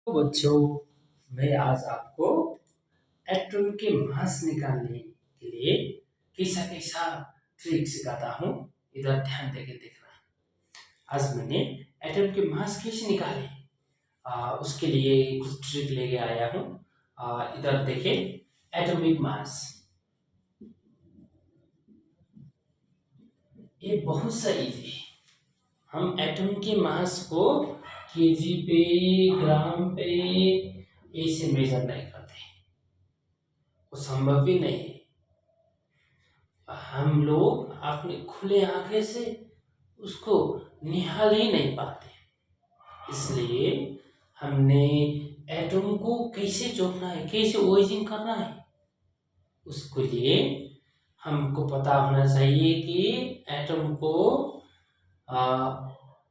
तो बच्चों, मैं आज आपको एटम के मास निकालने के लिए कैसा कैसा ट्रिक सिखाता हूँ। इधर ध्यान देके देखना। आज मैंने एटम के मास कैसे निकाले उसके लिए कुछ ट्रिक लेके आया हूँ। इधर देखे, एटॉमिक मास ये बहुत सा इजी है। हम एटम के मास को केजी पे, ग्राम पे ऐसे मेजर नहीं करते, वो संभव भी नहीं है। हम लोग अपने खुले आंखें से उसको निहाल ही नहीं पाते। इसलिए हमने एटम को कैसे जोड़ना है, कैसे ओरिजिन करना है, उसके लिए हमको पता होना चाहिए कि एटम को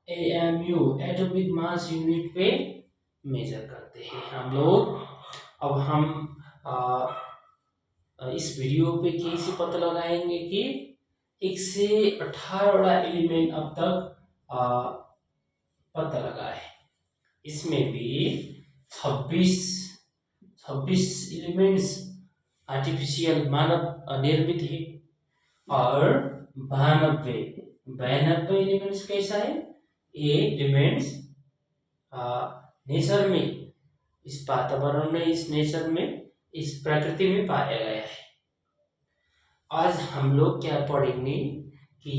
एएमयू एटॉमिक मास यूनिट पे मेजर करते हैं हम लोग। अब हम इस वीडियो पे कैसे पता लगाएंगे कि 1 से 18 एलिमेंट अब तक पता लगा है। इसमें भी 26 एलिमेंट्स आर्टिफिशियल मानव निर्मित है और 92 एलिमेंट्स कैसा है, ये एलिमेंट्स नेचर में, इस वातावरण में, इस नेचर में, इस प्रकृति में पाया गया है। आज हम लोग क्या पढ़ेंगे कि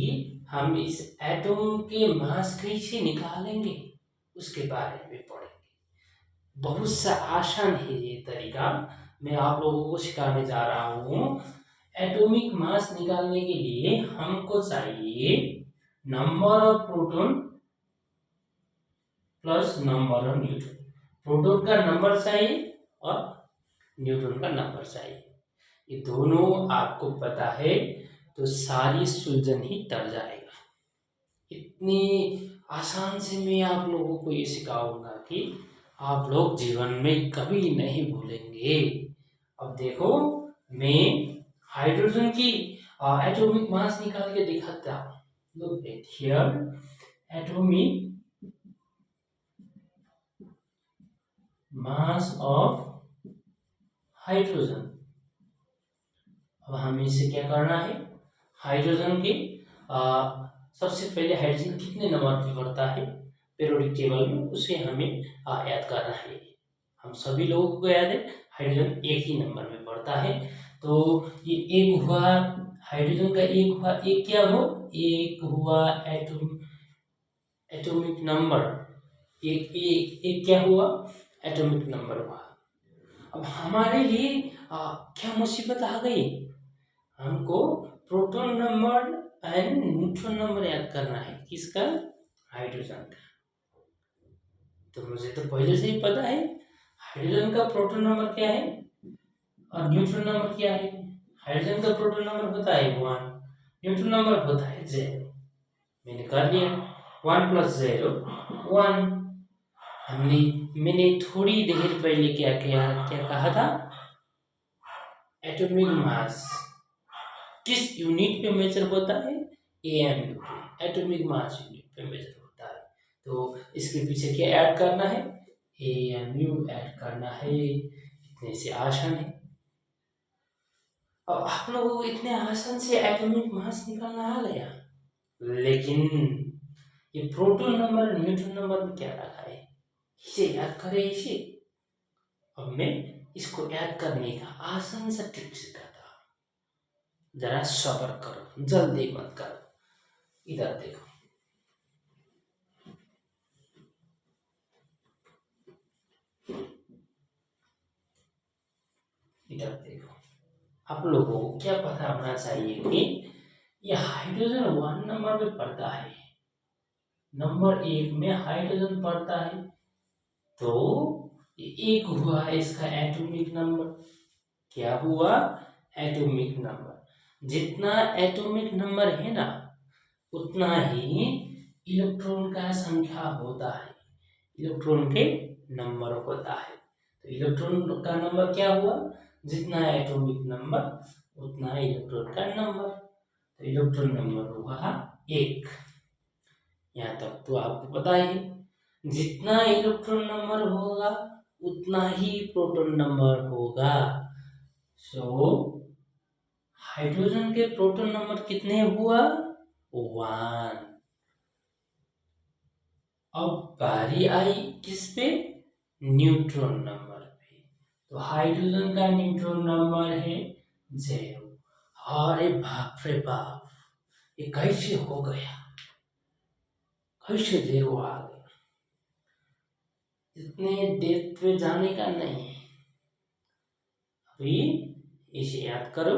हम इस एटम के मास कैसे निकालेंगे, उसके बारे में पढ़ेंगे। बहुत सा आसान है ये तरीका, मैं आप लोगों को सिखाने जा रहा हूँ। एटॉमिक मास निकालने के लिए हमको चाहिए number of proton plus number of neutron. Proton का नंबर चाहिए और न्यूट्रॉन का नंबर चाहिए। ये दोनों आपको पता है तो सारी सुलझन ही टल जाएगा। इतनी आसान से मैं आप लोगों को ये सिखाऊंगा कि आप लोग जीवन में कभी नहीं भूलेंगे। अब देखो, मैं हाइड्रोजन की एटॉमिक मास निकाल के दिखाता हूँ। Look at here, atomic mass of hydrogen. अब हमें इसे क्या करना है, हाइड्रोजन के सबसे पहले हाइड्रोजन कितने नंबर पे बढ़ता है पीरियोडिक टेबल में, उसे हमें याद करना है। हम सभी लोगों को याद है हाइड्रोजन एक ही नंबर में बढ़ता है। तो ये एक हुआ हाइड्रोजन का, एक हुआ, एक क्या हो, एक हुआ एटॉमिक नंबर, एक एक एक क्या हुआ, एटॉमिक नंबर हुआ। अब हमारे लिए क्या मुसीबत आ गई, हमको proton number and neutron number याद करना है। किसका, हाइड्रोजन का। तो मुझे तो पहले से ही पता है हाइड्रोजन का प्रोटॉन नंबर क्या है और न्यूट्रॉन नंबर क्या है। हाइड्रोजन का प्रोटॉन नंबर होता है 1, न्यूट्रॉन नंबर होता है 0। मैंने कर लिया, 1 + 0 1। मैंने थोड़ी देर पहले क्या कहा था, एटॉमिक मास किस यूनिट पे मेजर होता है, एएमयू पे, एटॉमिक मास यूनिट पे मेजर होता है। तो इसके पीछे क्या ऐड करना है, एएमयू ऐड करना है। इतने से आसान है। अब आप लोगों को इतने आसान से एटॉमिक मास निकालना आ गया, लेकिन ये प्रोटॉन नंबर न्यूट्रॉन नंबर में क्या रखा है, इसे याद करें इसे। अब मैं इसको याद करने का आसान सा ट्रिक सिखाता हूं, जरा सब्र करो, जल्दी मत करो। इधर देखो, इधर देखो, आप लोगों को क्या पता होना चाहिए कि यह हाइड्रोजन 1 नंबर पे पड़ता है, नंबर 1 में हाइड्रोजन पड़ता है। तो ये एक हुआ है इसका एटॉमिक नंबर। क्या हुआ, एटॉमिक नंबर। जितना एटॉमिक नंबर है ना, उतना ही इलेक्ट्रॉन का संख्या होता है, इलेक्ट्रॉन के नंबर होता है। तो इलेक्ट्रॉन का नंबर क्या हुआ, जितना एटॉमिक नंबर उतना इलेक्ट्रॉन का नंबर। तो इलेक्ट्रॉन नंबर हुआ 1। यहाँ तक तो आपको पता है, जितना इलेक्ट्रॉन नंबर होगा उतना ही प्रोटॉन नंबर होगा। सो हाइड्रोजन के प्रोटॉन नंबर कितने हुआ? 1। अब बारी आई किस पे? न्यूट्रॉन नंबर पे। तो हाइड्रोजन का न्यूट्रॉन नंबर है 0। अरे बाप रे बाप, ये कैसे हो गया? कैसे 0 आ गया? इतने डेप्थ पे जाने का नहीं है। अभी इसे याद करो।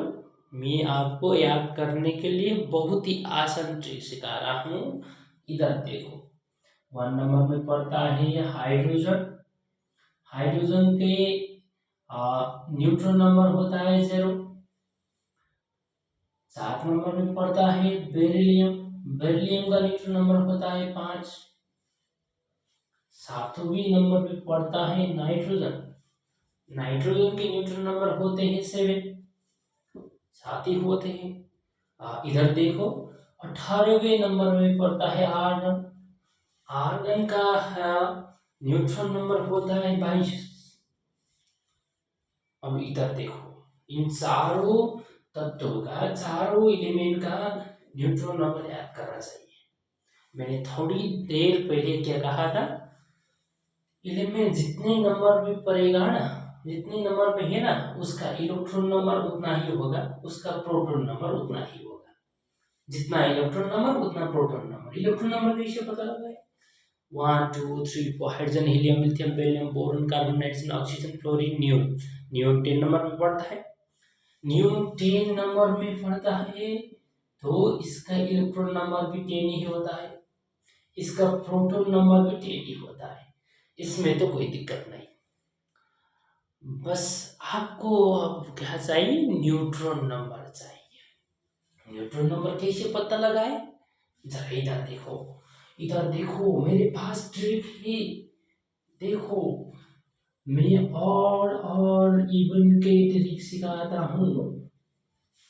मैं आपको याद करने के लिए बहुत ही आसान ट्रिक सिखा रहा हूँ। इधर देखो, 1 नंबर में पड़ता है हाइड्रोजन। हाइड्रोजन के न्यूट्रॉन नंबर होता है 0। 7 नंबर में पड़ता है बेरिलियम। बेरिलियम का न्यूट्रॉन नंबर होता है 5। 7वें नंबर पे पड़ता है नाइट्रोजन। नाइट्रोजन के न्यूट्रॉन नंबर होते हैं 7। 7 ही होते हैं। इधर देखो, 18वें नंबर में पड़ता है आर्गन। आर्गन का न्यूट्रॉन नंबर होता है 22। अब इधर देखो, इन चारों तत्वों का, चारों एलिमेंट का न्यूट्रॉन नंबर याद करना चाहिए। मैंने थोड़ी देर पहले क्या कहा था? एलिमेंट जितने नंबर में पड़ेगा ना, जितने नंबर में है ना, उसका इलेक्ट्रॉन नंबर उतना ही होगा, उसका प्रोटॉन नंबर उतना ही होगा। जितना इलेक्ट्रॉन नंबर उतना प्रोटॉन नंबर। इलेक्ट्रॉन नंबर कैसे पता लगाए? 1 2 3 4 hydrogen, helium, lithium, beryllium, boron, carbon, nitrogen, oxygen, fluorine, neon. Neon 10 number में पड़ता है। नियोन 10 नंबर में पड़ता है, तो इसका इलेक्ट्रॉन नंबर भी 10 ही होता है, इसका प्रोटॉन नंबर भी 10 ही होता है। इसमें तो कोई दिक्कत नहीं। बस आपको अब क्या चाहिए? न्यूट्रॉन नंबर चाहिए। न्यूट्रॉन नंबर कैसे पता लगाए? जरा इधर देखो, इधर देखो, मेरे पास ट्रिक है। देखो, मैं और इवन के ट्रिक सिखाता हूँ।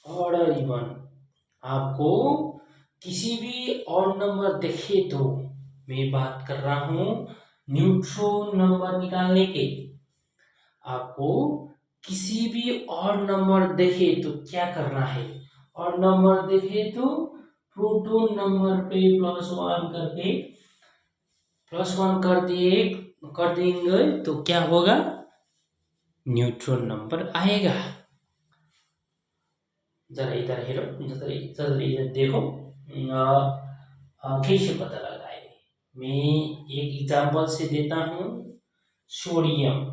और इवन आपको किसी भी और नंबर देखे तो, मैं बात कर रहा हूँ न्यूट्रॉन नंबर निकालने के। आपको किसी भी और नंबर देखे तो क्या करना है? और नंबर देखे तो प्रोटॉन नंबर पे +1 करके, +1 कर देंगे तो क्या होगा? न्यूट्रॉन नंबर आएगा। जरा इधर हेरो, जरा इधर देखो, कैसे पता लगाए? मैं एक एग्जांपल से देता हूँ। सोडियम।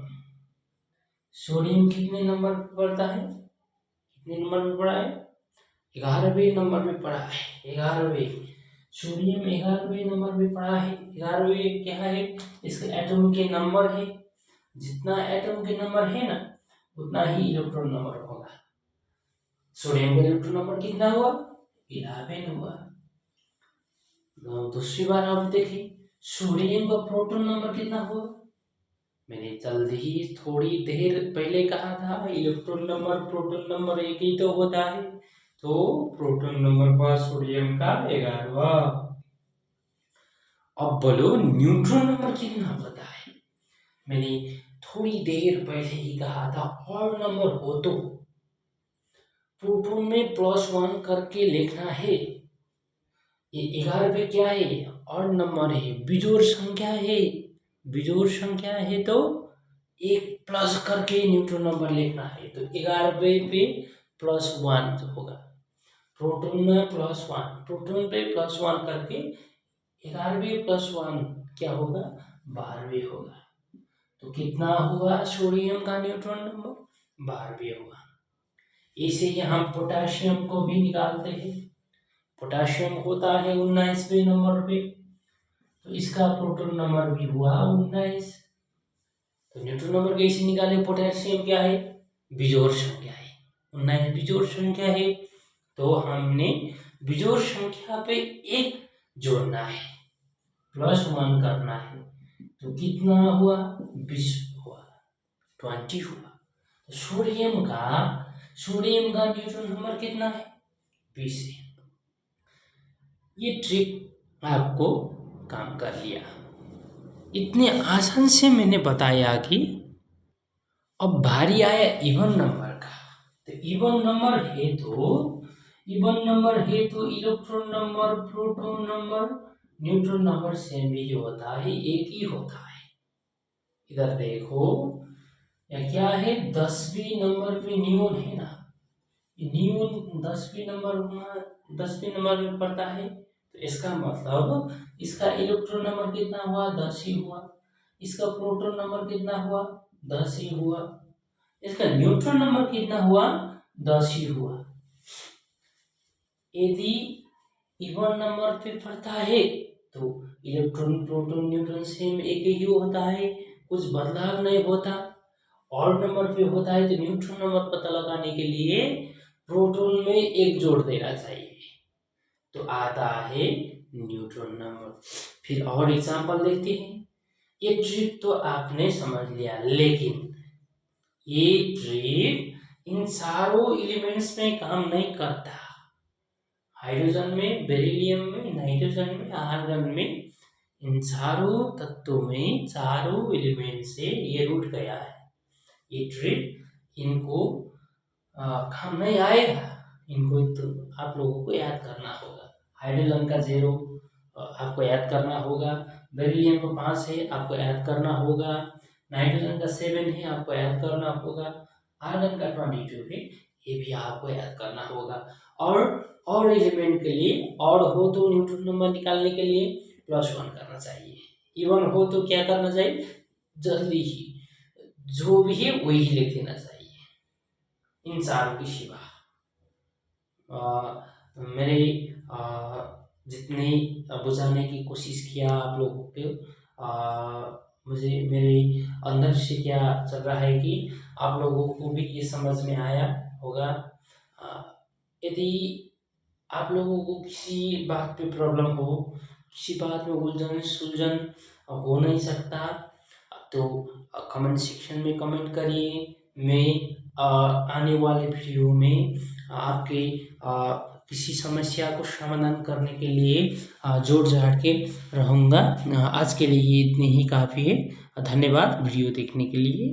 सोडियम कितने नंबर पर पड़ता है? कितने नंबर में पड़ा है? 11वें नंबर में पड़ा है। 11वें। सोडियम 11वें नंबर में पड़ा है। 11वें क्या है? इसके एटम के नंबर है। जितना एटम के नंबर है ना, उतना ही इलेक्ट्रॉन नंबर होगा। सोडियम का इलेक्ट्रॉन नंबर कितना हुआ? 11 हुआ। दूसरी बार आप देखिए, सोडियम का प्रोटॉन नंबर कितना हुआ? मैंने जल्दी ही थोड़ी देर पहले कहा था, इलेक्ट्रॉन नंबर प्रोटॉन नंबर एक ही तो होता है। तो प्रोटॉन नंबर पर सोडियम का 11वां। अब बोलो न्यूट्रॉन नंबर कितना पता है? मैंने थोड़ी देर पहले ही कहा था, और नंबर हो तो प्रोटॉन में +1 करके लिखना है। ये 11 क्या है? और नंबर है, बिजोड़ संख्या है। बिजोड़ संख्या है तो एक प्लस करके न्यूट्रॉन नंबर लिखना है। तो 11 पे +1 जो होगा, प्रोटॉन में +1, प्रोटॉन पे +1 करके 11 +1 क्या होगा? 12 होगा। तो कितना हुआ सोडियम का न्यूट्रॉन नंबर? 12 हुआ। इसे ही हम पोटेशियम को भी निकालते हैं। पोटेशियम होता है 19वें नंबर पे, तो इसका प्रोटॉन नंबर भी हुआ 19। तो न्यूट्रॉन नंबर कैसे निकाले? पोटेशियम क्या है? बिजोड़ संख्या है। 19 बिजोड़ संख्या है, तो हमने बिजोड़ संख्या पे 1 जोड़ना है, +1 करना है। तो कितना हुआ? 20 हुआ, 20 हुआ। तो सोडियम का न्यूट्रॉन नंबर कितना है? 20 है। ये ट्रिक आपको काम कर लिया। इतने आसान से मैंने बताया कि अब बारी आया इवन नंबर का। तो इवन नंबर है तो electron number, proton number, neutron number same ही होता है, एक ही होता है। इधर देखो या क्या है, 10वीं नंबर पे न्यून है ना, न्यून 10वीं नंबर में पड़ता है। तो इसका मतलब इसका इलेक्ट्रॉन नंबर कितना हुआ, 10 ही हुआ। इसका प्रोटॉन नंबर कितना हुआ, 10 ही हुआ। इसका न्यूट्रॉन नंबर कितना हुआ, 10 ही हुआ। यदि इवन नंबर पे पड़ता है तो इलेक्ट्रॉन, प्रोटॉन, न्यूट्रॉन सेम एक ही होता है, कुछ बदलाव नहीं होता। ऑड नंबर पे होता है तो न्यूट्रॉन नंबर पता लगाने के लिए प्रोटॉन में एक जोड़ देना चाहिए, तो आता है न्यूट्रॉन नंबर। फिर और एग्जांपल देखते हैं। ये ट्रिक तो आपने समझ लिया, लेकिन ये ट्रिक इन सारों एलिमेंट्स में काम नहीं करता। हाइड्रोजन में, बेरिलियम में, नाइट्रोजन में, आर्गन में, इन सारों तत्वों में, चारों एलिमेंट से ये रूट गया है। ये ट्रिक इनको काम नहीं आएगा। इनको तो आप लोगों को याद करना होगा। हाइड्रोजन का 0 आपको याद करना होगा, बेरिलियम का 5 है आपको याद करना होगा, नाइट्रोजन का 7 है आपको याद करना होगा, आर्गन का 22 है, ये भी आपको याद करना होगा। और एलिमेंट के लिए और हो तो न्यूट्रॉन नंबर निकालने के लिए +1 करना चाहिए, इवन हो तो क्या करना चाहिए, जल्दी ही जो भी है वही लिख देना चाहिए, इन चारों की सिवा। मेरे जितने बुझाने की कोशिश किया आप लोगों पे, मुझे मेरे अंदर से क्या चल रहा है कि आप लोगों को भी ये समझ में आया होगा। यदि आप लोगों को किसी बात पे प्रॉब्लम हो, किसी बात में उलझन सुलझन हो नहीं सकता, तो कमेंट सेक्शन में कमेंट करिए। मैं आने वाले वीडियो में आपके किसी समस्या को समाधान करने के लिए जोड़ जाड़ के रहूँगा। आज के लिए इतने ही काफ़ी है। धन्यवाद वीडियो देखने के लिए।